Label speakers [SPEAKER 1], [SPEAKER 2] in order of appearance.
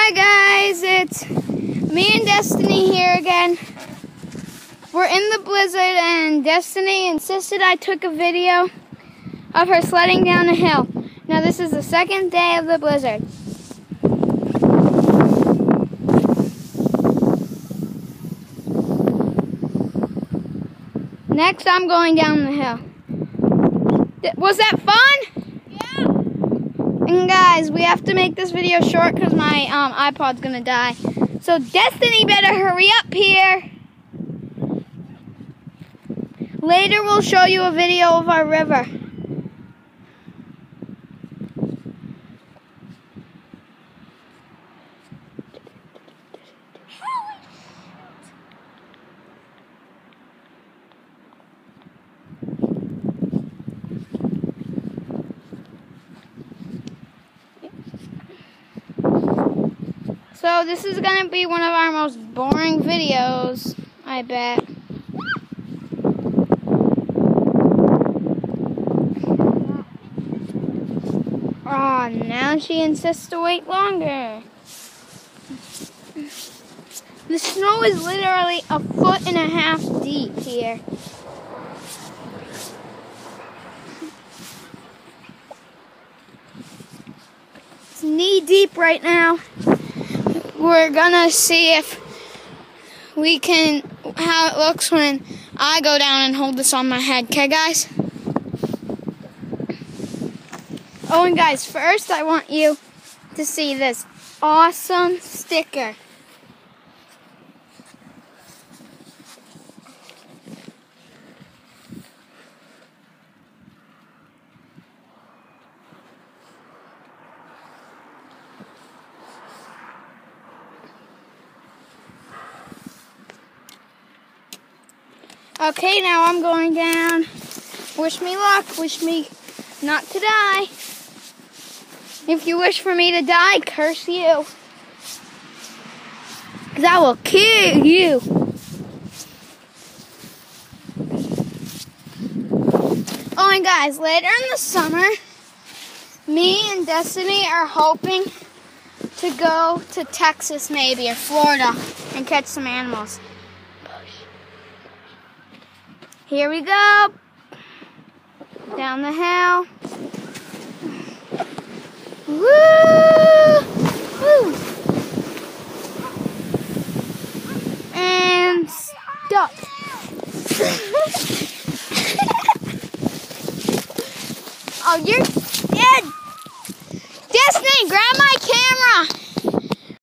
[SPEAKER 1] Hi guys, it's me and Destiny here again. We're in the blizzard and Destiny insisted I took a video of her sledding down the hill. Now this is the second day of the blizzard. Next I'm going down the hill. Was that fun?
[SPEAKER 2] Yeah.
[SPEAKER 1] And guys, we have to make this video short because my iPod's gonna die. So Destiny better hurry up here. Later we'll show you a video of our river. So this is going to be one of our most boring videos, I bet. Oh, now she insists to wait longer. The snow is literally 1.5 feet deep here. It's knee deep right now. We're gonna see if we can, how it looks when I go down and hold this on my head. Okay, guys? Oh, and guys, first I want you to see this awesome sticker. Okay, now I'm going down. Wish me luck. Wish me not to die. If you wish for me to die, curse you. Because I will kill you. Oh, and guys, later in the summer, me and Destiny are hoping to go to Texas maybe, or Florida, and catch some animals. Here we go, down the hill. Woo! Woo! And stop. Oh, you're dead. Destiny, grab